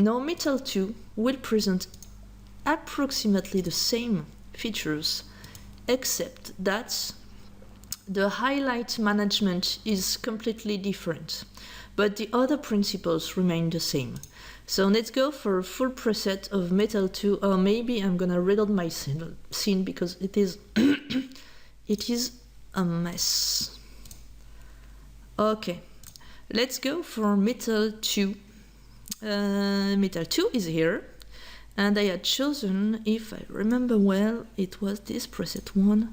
Now Metal2 will present approximately the same features, except that the highlight management is completely different, but the other principles remain the same. So let's go for a full preset of Metal2, or maybe I'm gonna reload my scene because it is it is a mess. Okay, let's go for Metal2. Metal2 is here, and I had chosen, if I remember well, it was this preset one.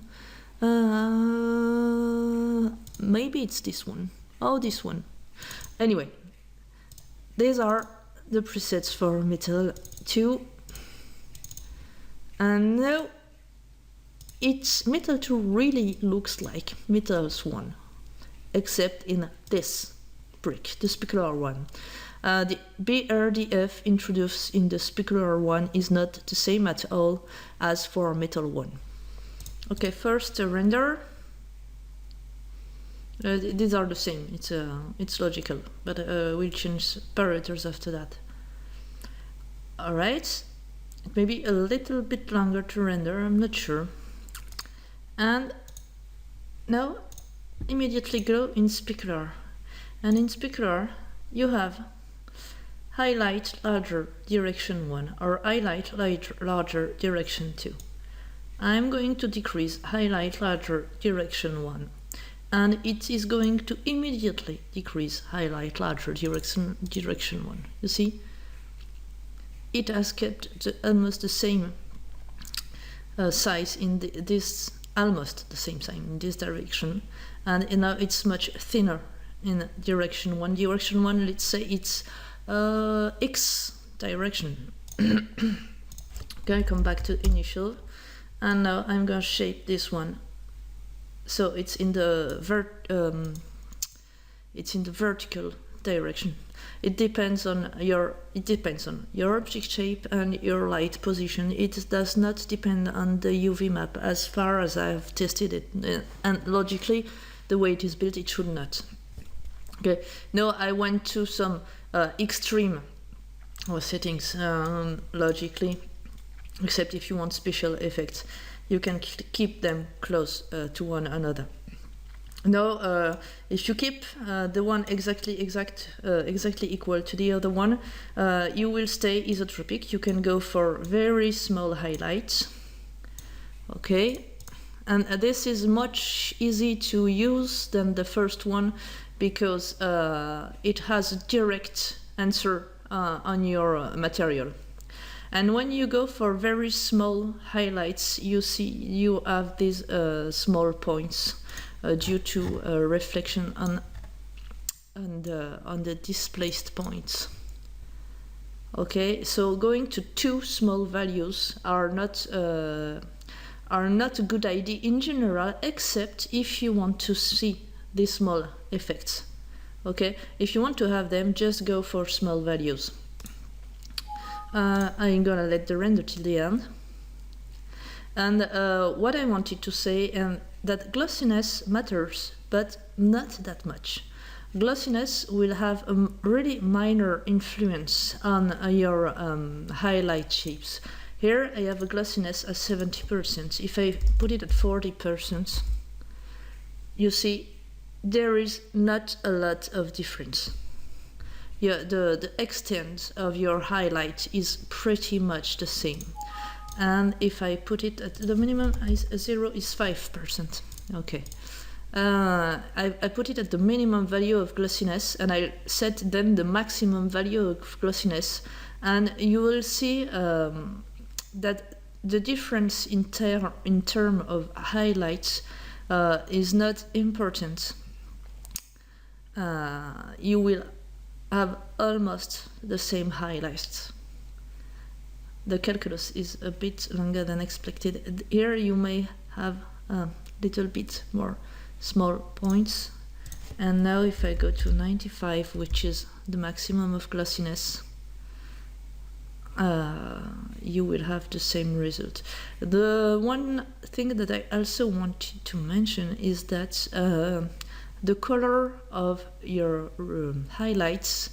Maybe it's this one. Oh, this one. Anyway, these are the presets for Metal2. And now Metal2 really looks like Metal1, except in this brick, the specular one. The BRDF introduced in the specular one is not the same at all as for Metal1. Okay, first render. These are the same. It's logical, but we'll change parameters after that. All right, it may be a little bit longer to render. I'm not sure. And now, immediately go in specular, and in specular you have highlight larger direction 1 or highlight larger direction 2. I'm going to decrease highlight larger direction 1, and it is going to immediately decrease highlight larger direction 1. You see, it has kept almost the same size in this, almost the same size in this direction, and now it's much thinner in direction 1. Direction 1, let's say it's X direction. Okay, come back to initial, and now I'm gonna shape this one so it's in the vertical direction. It depends on your object shape and your light position. It does not depend on the UV map as far as I've tested it, and logically the way it is built, it should not. Okay, now I went to some extreme settings logically, except if you want special effects, you can keep them close to one another. Now, if you keep the one exactly equal to the other one, you will stay isotropic. You can go for very small highlights. Okay, and this is much easier to use than the first one, because it has a direct answer on your material. And when you go for very small highlights, you see you have these small points due to reflection on the displaced points. Okay, so going to too small values are not a good idea in general, except if you want to see these small effects. Okay, if you want to have them, just go for small values. I'm gonna let the render till the end. And what I wanted to say, that glossiness matters, but not that much. Glossiness will have a really minor influence on your highlight shapes. Here I have a glossiness at 70%. If I put it at 40%, you see there is not a lot of difference. Yeah, the extent of your highlight is pretty much the same. And if I put it at the minimum, 0 is 5%. Okay. I put it at the minimum value of glossiness, and I set then the maximum value of glossiness, and you will see that the difference in term of highlights is not important. You will have almost the same highlights. The calculus is a bit longer than expected. Here you may have a little bit more small points. And now if I go to 95, which is the maximum of glossiness, you will have the same result. The one thing that I also wanted to mention is that the color of your highlights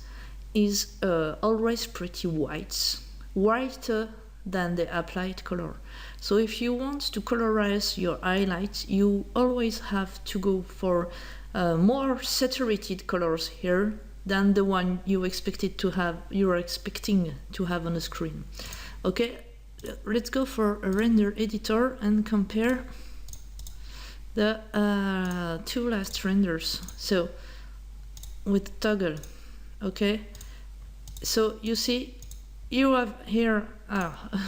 is always pretty white, whiter than the applied color. So if you want to colorize your highlights, you always have to go for more saturated colors here than the one you are expecting to have on the screen. Okay, let's go for a render editor and compare the two last renders. So with toggle, okay, so you see you have here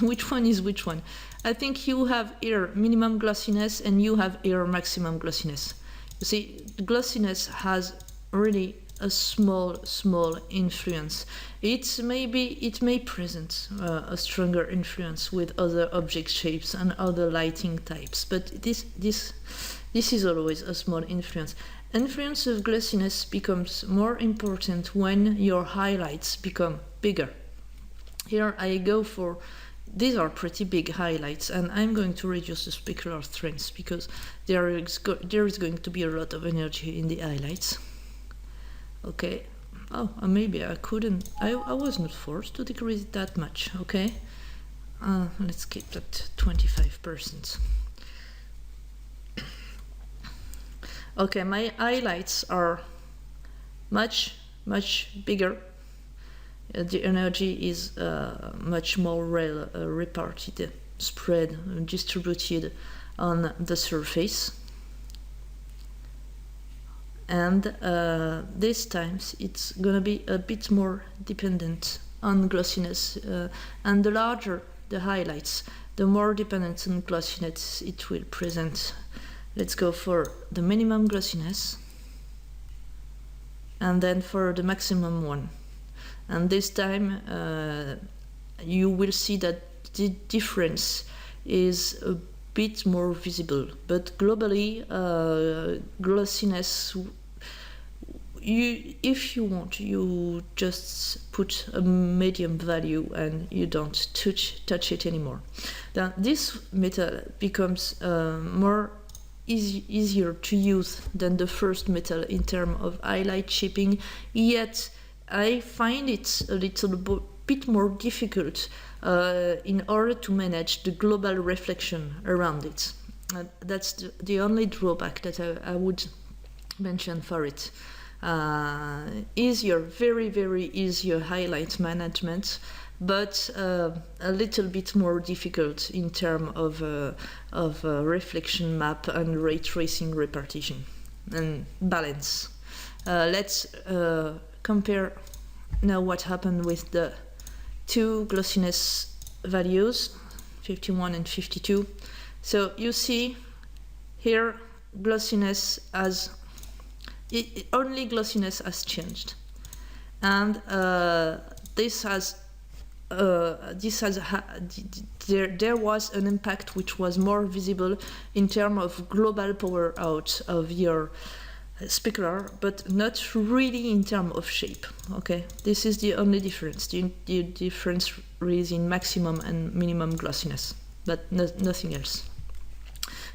which one is which one? I think you have here minimum glossiness and you have here maximum glossiness. You see, glossiness has really a small influence. It may present a stronger influence with other object shapes and other lighting types, but this is always a small influence. Influence of glossiness becomes more important when your highlights become bigger. Here I go for, these are pretty big highlights, and I'm going to reduce the specular strength because there is going to be a lot of energy in the highlights. Okay, oh, maybe I couldn't, I was not forced to decrease it that much. Okay, let's keep that 25%. Okay, my highlights are much bigger. The energy is much more reparted, spread, distributed on the surface. And this times it's gonna be a bit more dependent on glossiness, and the larger the highlights, the more dependent on glossiness it will present. Let's go for the minimum glossiness and then for the maximum one. And this time you will see that the difference is a bit more visible, but globally glossiness, if you want, you just put a medium value and you don't touch it anymore. Then this metal becomes easier to use than the first metal in terms of highlight shaping, yet I find it a little bit more difficult in order to manage the global reflection around it. That's the only drawback that I would mention for it. Easier, very easier highlight management, but a little bit more difficult in terms of reflection map and ray tracing repartition and balance. Let's compare now what happened with the two glossiness values, 51 and 52. So you see here glossiness as only glossiness has changed, and there was an impact which was more visible in terms of global power out of your specular, but not really in terms of shape. Okay, this is the only difference. The difference is in maximum and minimum glossiness, but nothing else.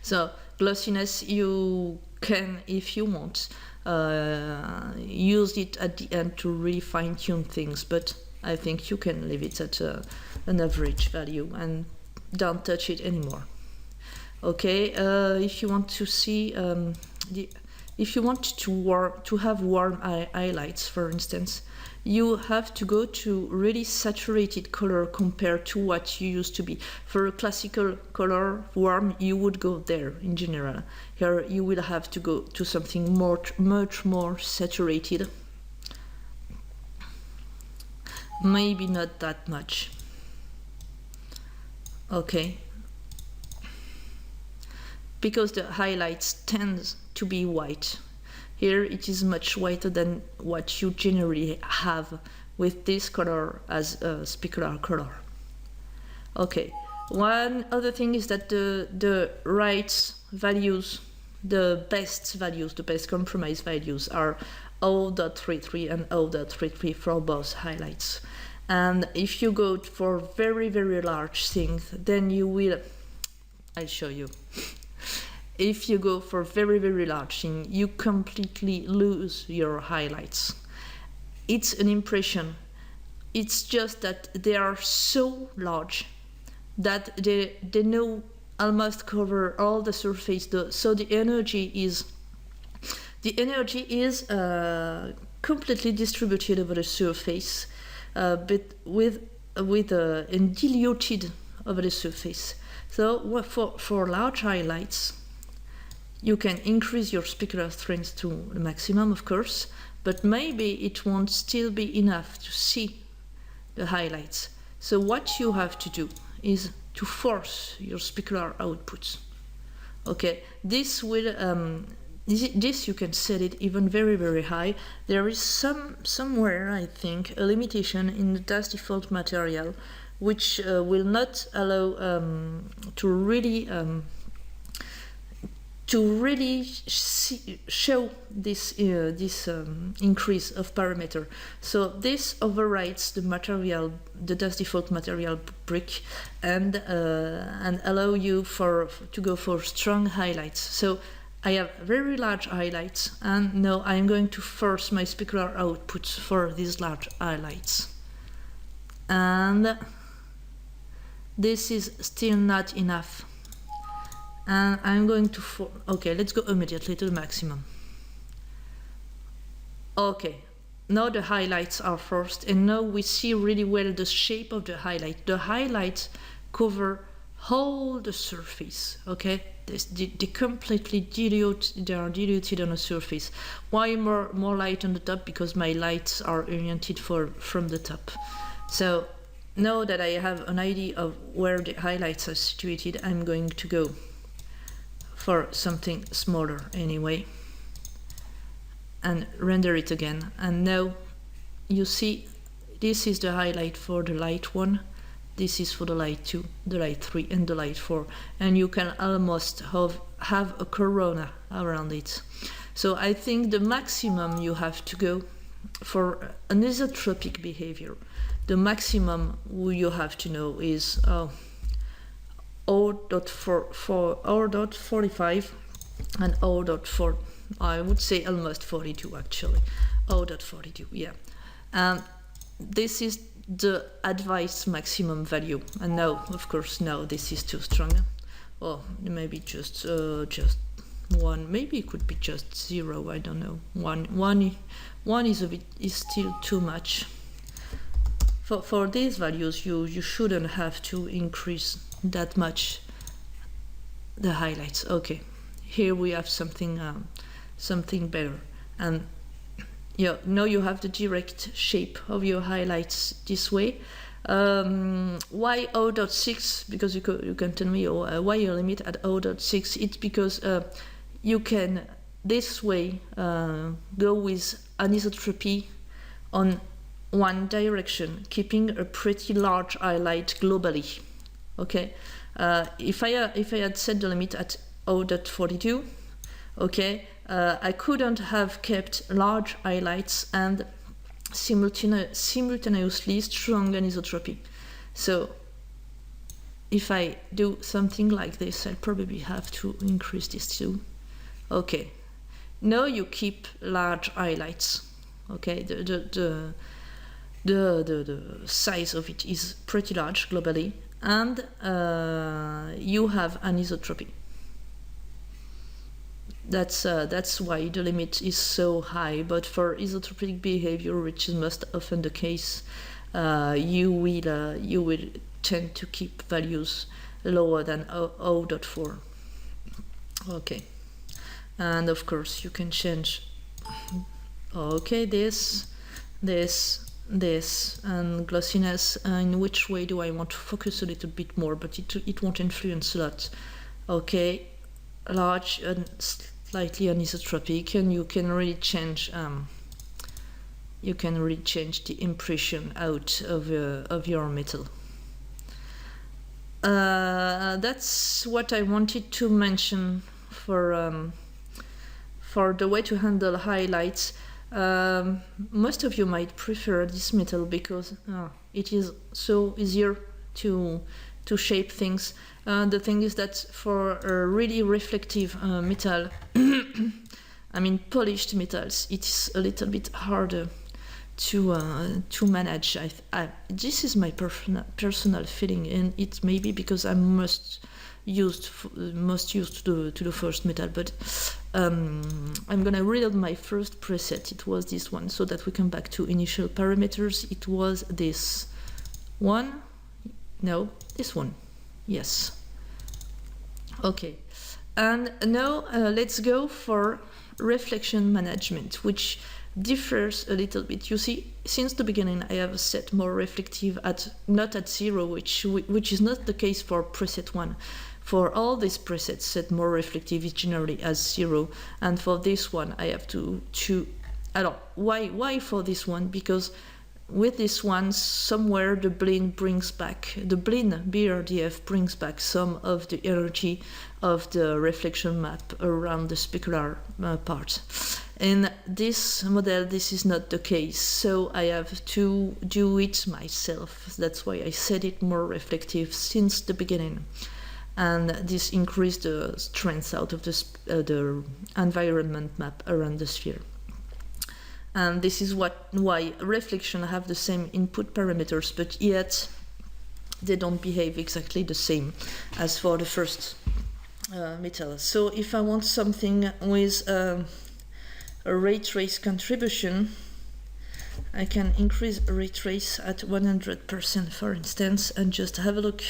So glossiness, you can, if you want, use it at the end to really fine-tune things, but I think you can leave it at an average value and don't touch it anymore. Okay, if you want to see if you want to have warm highlights, for instance, you have to go to really saturated color compared to what you used to be. For a classical color warm, you would go there in general. Here you will have to go to something much more saturated. Maybe not that much. Okay. Because the highlights tend to be white. Here it is much whiter than what you generally have with this color as a specular color. Okay, one other thing is that the right values, the best compromise values are 0.33 and 0.33 for both highlights. And if you go for very large things, then you will, I'll show you. If you go for very large thing, you completely lose your highlights. It's an impression it's just that they are so large that they now almost cover all the surface. So the energy is completely distributed over the surface, but and diluted over the surface. So for large highlights, you can increase your specular strength to the maximum, of course, but maybe it won't still be enough to see the highlights. So what you have to do is to force your specular outputs. Okay, this will this you can set it even very, very high. There is somewhere, I think, a limitation in the DAS default material which will not allow to really show this increase of parameter. So this overrides the material, the DAS default material brick, and allow you to go for strong highlights. So I have very large highlights, and now I'm going to force my specular outputs for these large highlights. And this is still not enough. And I'm going to okay, let's go immediately to the maximum. Okay, now the highlights are forced, and now we see really well the shape of the highlight. The highlights cover whole the surface. Okay, they completely dilute. They are diluted on the surface. Why more light on the top? Because my lights are oriented from the top. So now that I have an idea of where the highlights are situated, I'm going to go for something smaller anyway and render it again. And now you see this is the highlight for the light 1, this is for the light 2, the light 3 and the light 4, and you can almost have a corona around it. So I think the maximum you have to go for an isotropic behavior, the maximum you have to know is 0.45 and 0.4, I would say almost 42 actually, 0.42, yeah. This is the advised maximum value, and now, of course, now this is too strong. Or maybe just one, maybe it could be just 0, I don't know. One is still too much. For these values, you shouldn't have to increase that much the highlights. Okay, here we have something better, and yeah, now you have the direct shape of your highlights this way. Why 0.6? Because you can tell me why you limit at 0.6. It's because you can this way go with anisotropy on one direction, keeping a pretty large highlight globally. Okay, if I had set the limit at 0.42, okay, I couldn't have kept large highlights and simultaneously strong anisotropy. So if I do something like this, I'll probably have to increase this too. Okay, now you keep large highlights. Okay, the size of it is pretty large globally, and you have anisotropy. That's why the limit is so high. But for isotropic behavior, which is most often the case, you will tend to keep values lower than 0.4. Okay, and of course you can change. Okay, this, and glossiness. In which way do I want to focus a little bit more? But it won't influence a lot. Okay, large and slightly anisotropic, and you can really change the impression out of your metal. That's what I wanted to mention for the way to handle highlights. Most of you might prefer this metal because it is so easier to shape things. The thing is that for a really reflective metal, I mean polished metals, it's a little bit harder to manage. This is my personal feeling, and it may be because I'm most used to the first metal, but I'm gonna read out my first preset. It was this one, so that we come back to initial parameters. It was this one. No, this one. Yes. Okay. And now let's go for reflection management, which differs a little bit. You see, since the beginning I have set more reflective not at 0, which is not the case for preset 1. For all these presets, set more reflective is generally as 0, and for this one I have to alors, why for this one? Because with this one, somewhere the blend BRDF brings back some of the energy of the reflection map around the specular part. In this model, this is not the case, so I have to do it myself. That's why I set it more reflective since the beginning. And this increased the strength out of the environment map around the sphere. And this is why reflection have the same input parameters, but yet they don't behave exactly the same as for the first metal. So if I want something with a ray trace contribution, I can increase ray trace at 100%, for instance, and just have a look,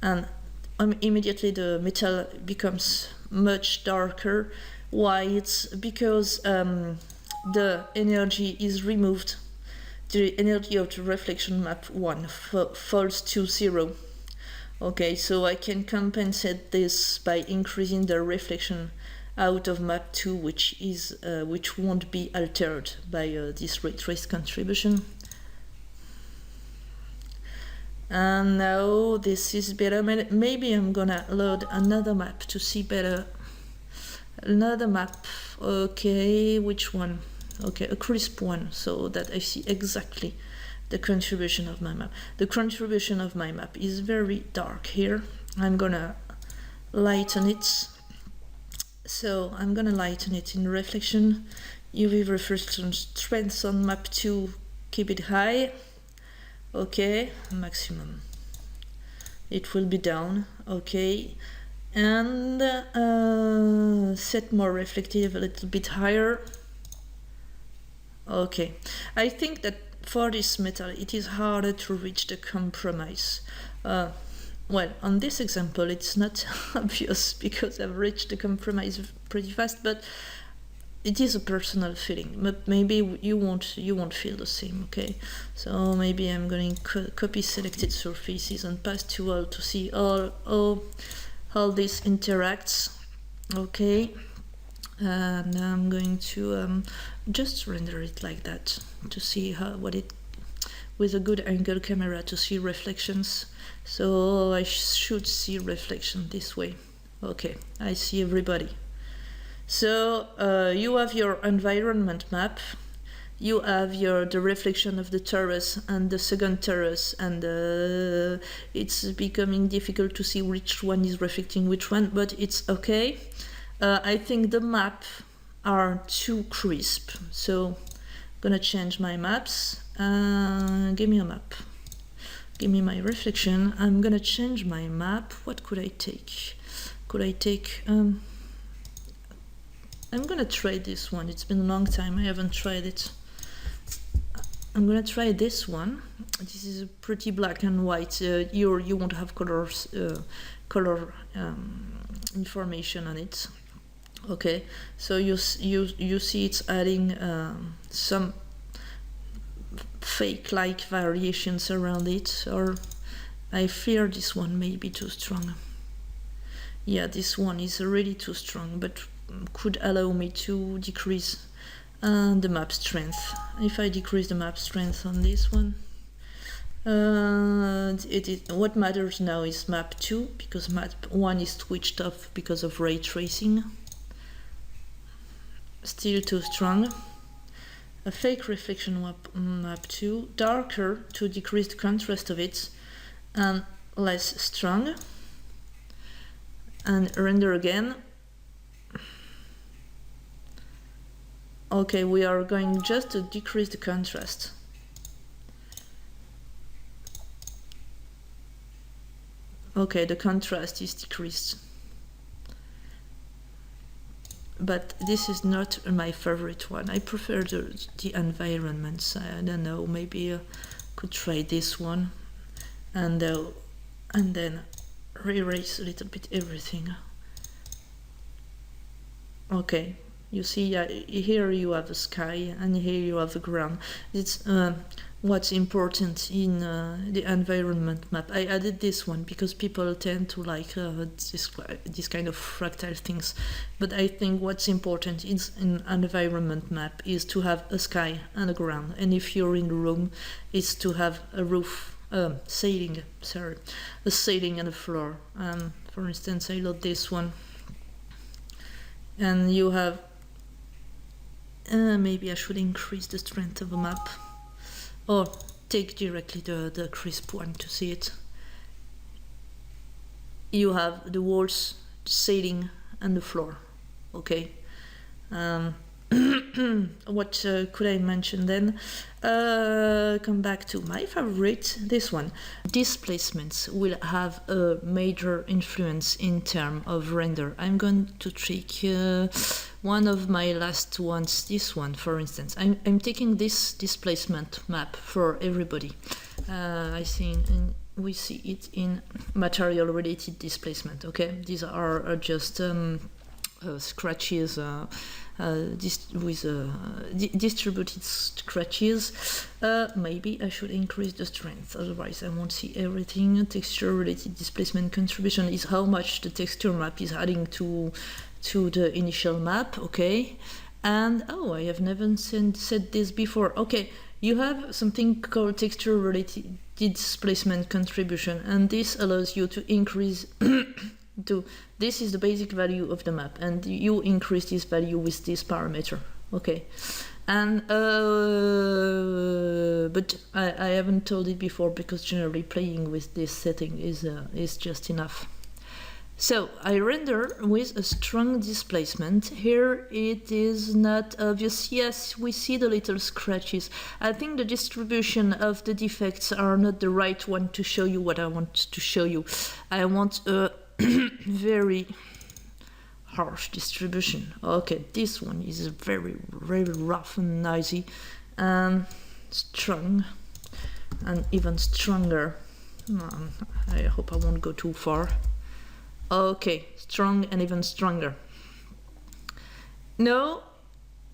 and immediately the metal becomes much darker. Why? It's because the energy is removed. The energy of the reflection map 1 falls to 0. Okay, so I can compensate this by increasing the reflection out of map 2, which won't be altered by this ray trace contribution. And now this is better. Maybe I'm gonna load another map to see better. Another map. Okay, which one? Okay, a crisp one, so that I see exactly the contribution of my map. The contribution of my map is very dark here. I'm gonna lighten it. So I'm gonna lighten it in reflection. UV reflection strength on map 2, keep it high. Okay, maximum. It will be down. Okay, and set more reflective a little bit higher. Okay, I think that for this metal it is harder to reach the compromise. Well, on this example it's not obvious because I've reached the compromise pretty fast, but it is a personal feeling. But maybe you won't feel the same. Okay, so maybe I'm going to copy selected surfaces and pass to all to see how this interacts. Okay. And I'm going to just render it like that to see what it, with a good angle camera, to see reflections. So I should see reflection this way. Okay, I see everybody. So you have your environment map, you have the reflection of the terrace and the second terrace, and it's becoming difficult to see which one is reflecting which one, but it's okay. I think the maps are too crisp, so I'm gonna change my maps. Give me a map. Give me my reflection. I'm gonna change my map. What could I take? Could I take... I'm gonna try this one. It's been a long time. I haven't tried it. I'm gonna try this one. This is a pretty black and white. You won't have color information on it. Okay, so you see it's adding some fake-like variations around it, or I fear this one may be too strong. Yeah, this one is really too strong, but could allow me to decrease the map strength. If I decrease the map strength on this one, what matters now is map 2, because map 1 is switched off because of ray tracing. Still too strong. A fake reflection map 2, darker to decrease the contrast of it, and less strong. And render again. Okay, we are going just to decrease the contrast. Okay, the contrast is decreased. But this is not my favorite one. I prefer the environments. I don't know, maybe I could try this one. And then re-erase a little bit everything. Okay, you see, here you have the sky and here you have the ground. It's what's important in the environment map. I added this one because people tend to like this kind of fractal things. But I think what's important in an environment map is to have a sky and a ground. And if you're in the room, it's to have a roof, a ceiling and a floor. For instance, I load this one. And you have, maybe I should increase the strength of a map. Or take directly the crisp one to see it. You have the walls, the ceiling, and the floor. Okay. What could I mention then? Come back to my favorite, this one. Displacements will have a major influence in terms of render. I'm going to take one of my last ones, this one, for instance. I'm taking this displacement map for everybody. I think we see it in material-related displacement. Okay, these are just scratches. Distributed scratches. Maybe I should increase the strength, otherwise I won't see everything. Texture related displacement contribution is how much the texture map is adding to the initial map. Okay, and I have never said this before. Okay, you have something called texture related displacement contribution, and this allows you to increase this is the basic value of the map, and you increase this value with this parameter. Okay, and but I haven't told it before because generally playing with this setting is just enough. So I render with a strong displacement. Here it is not obvious. Yes, we see the little scratches. I think the distribution of the defects are not the right one to show you what I want to show you. I want a very harsh distribution. Okay, this one is very, very rough and noisy and strong and even stronger. I hope I won't go too far. Okay, strong and even stronger. No,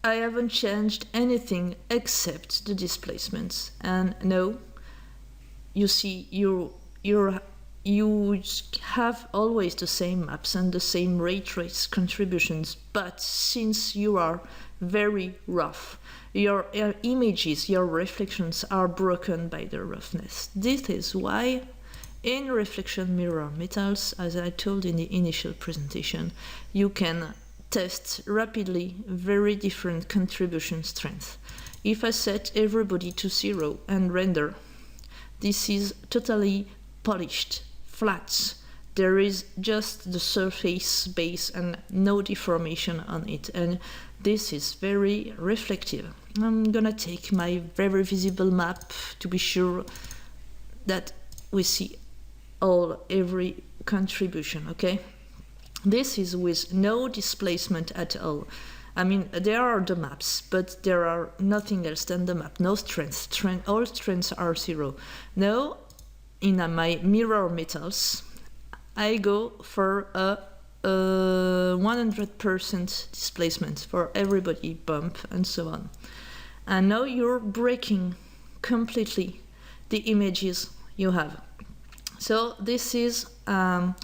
I haven't changed anything except the displacements. And no, you see, you have always the same maps and the same ray trace contributions, but since you are very rough, your images, your reflections are broken by the roughness. This is why in reflection mirror metals, as I told in the initial presentation, you can test rapidly very different contribution strengths. If I set everybody to 0 and render, this is totally polished, flat. There is just the surface base and no deformation on it, and this is very reflective. I'm gonna take my very visible map to be sure that we see every contribution. Okay, this is with no displacement at all. I mean, there are the maps, but there are nothing else than the map. No strength. All strengths are 0. Now, in my mirror metals, I go for a 100% displacement for everybody, bump and so on. And now you're breaking completely the images you have. So this is the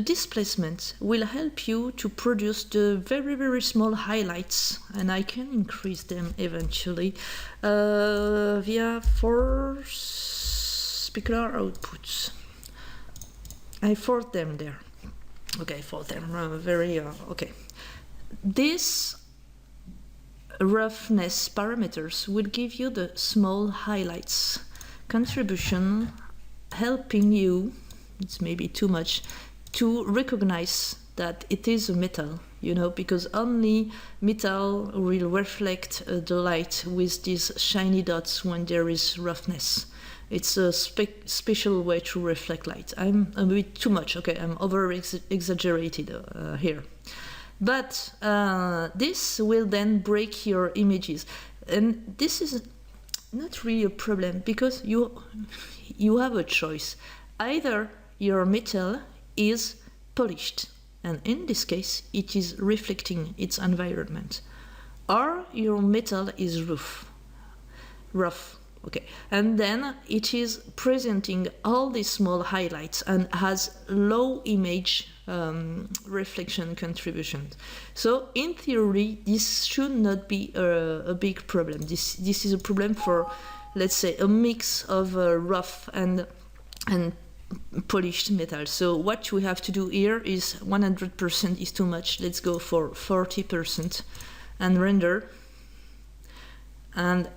displacement will help you to produce the very, very small highlights, and I can increase them eventually via force specular outputs. I force them there. Okay, for them very okay. This roughness parameters will give you the small highlights contribution, helping you, it's maybe too much, to recognize that it is a metal you know, because only metal will reflect the light with these shiny dots when there is roughness. It's a special way to reflect light. I'm a bit too much, okay, I'm over-exaggerated here. But this will then break your images. And this is not really a problem, because you have a choice. Either your metal is polished, and in this case it is reflecting its environment, or your metal is rough, okay, and then it is presenting all these small highlights and has low image reflection contributions. So in theory this should not be a big problem. This is a problem for, let's say, a mix of rough and polished metal. So what we have to do here is 100% is too much. Let's go for 40% and render. And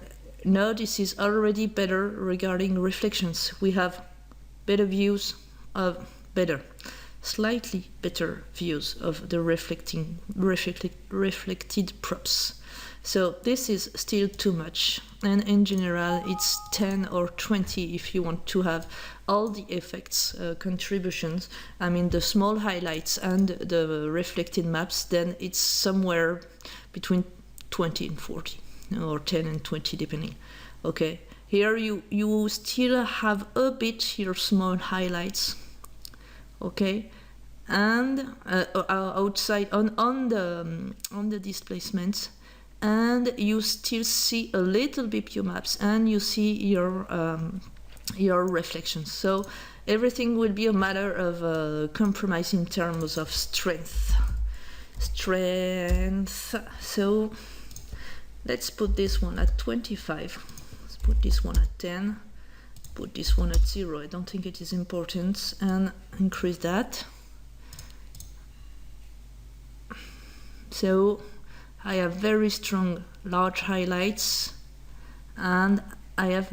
now this is already better regarding reflections. We have better views of slightly better views of the reflected props. So this is still too much, and in general it's 10 or 20 if you want to have all the effects contributions. I mean the small highlights and the reflected maps, then it's somewhere between 20 and 40 or 10 and 20 depending. Okay, here you still have a bit your small highlights, okay, and outside on the displacement, and you still see a little bit your maps, and you see your reflections. So everything will be a matter of compromise in terms of strength. So let's put this one at 25. Let's put this one at 10. Put this one at 0. I don't think it is important, and increase that. So I have very strong large highlights, and I have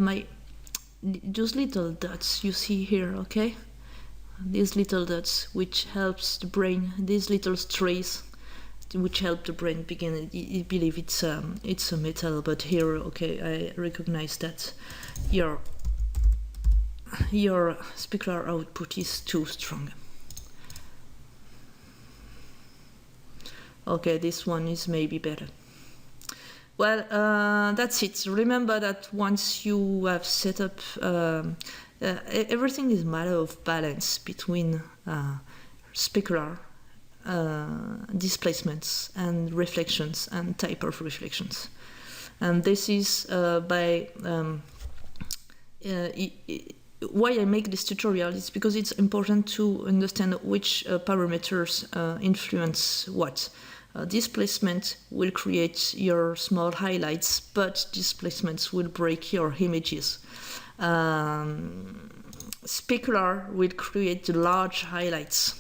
those little dots you see here, okay? These little dots which helps the brain, these little strays which help the brain believe it's a metal, but here, okay, I recognize that your specular output is too strong. Okay, this one is maybe better. Well, that's it. Remember that once you have set up, everything is a matter of balance between specular displacements and reflections and type of reflections. And this is why I make this tutorial is because it's important to understand which parameters influence what. Displacement will create your small highlights, but displacements will break your images. Specular will create the large highlights,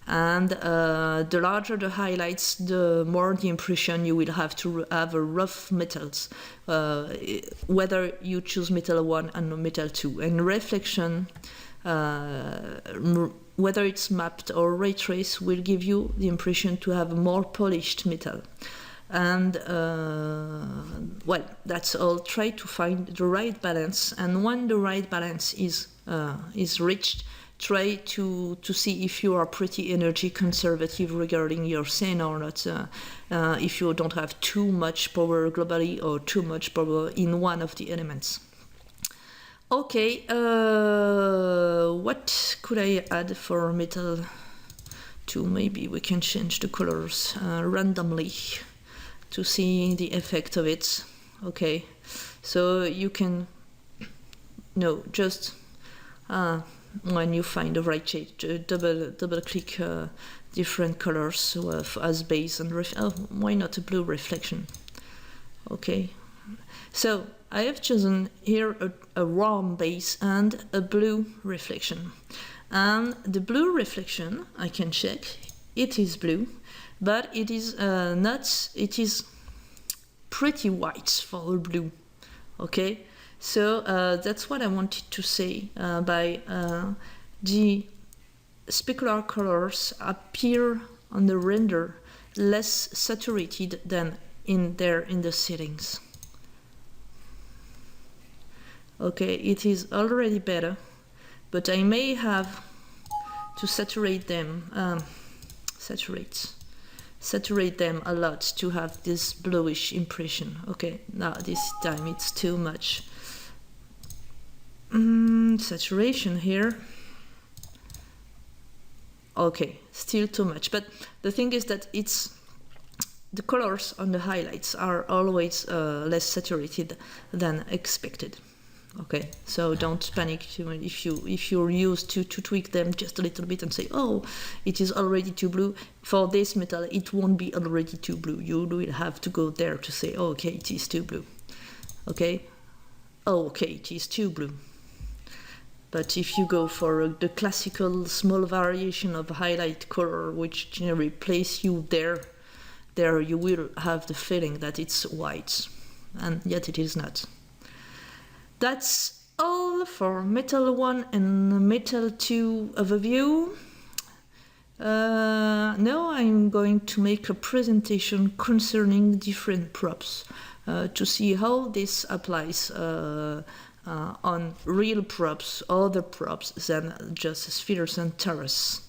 and the larger the highlights, the more the impression you will have to have a rough metals, whether you choose metal 1 and metal 2. And reflection, whether it's mapped or ray trace, will give you the impression to have a more polished metal. And well, that's all. Try to find the right balance, and when the right balance is reached, try to see if you are pretty energy conservative regarding your scene or not, if you don't have too much power globally or too much power in one of the elements. Okay, what could I add for metal 2? Maybe we can change the colors randomly to see the effect of it. Okay, so you can, no, just when you find the right shade, double click different colors as base, and why not a blue reflection? Okay, so I have chosen here a warm base and a blue reflection. And the blue reflection, I can check, it is blue, but it is not, it is pretty white for blue, okay? So that's what I wanted to say by the specular colors appear on the render less saturated than in the settings. Okay, it is already better, but I may have to saturate them, saturate them a lot to have this bluish impression. Okay, now this time it's too much. Saturation here. Okay, still too much, but the thing is that the colors on the highlights are always less saturated than expected. Okay, so don't panic if you're used to tweak them just a little bit and say, oh, it is already too blue. For this metal, it won't be already too blue. You will have to go there to say, oh, okay, it is too blue. Okay, oh, okay, it is too blue. But if you go for the classical small variation of highlight color, which generally place you there you will have the feeling that it's white, and yet it is not. That's all for Metal 1 and Metal 2 overview. Now I'm going to make a presentation concerning different props to see how this applies on real props, other props than just spheres and terrace.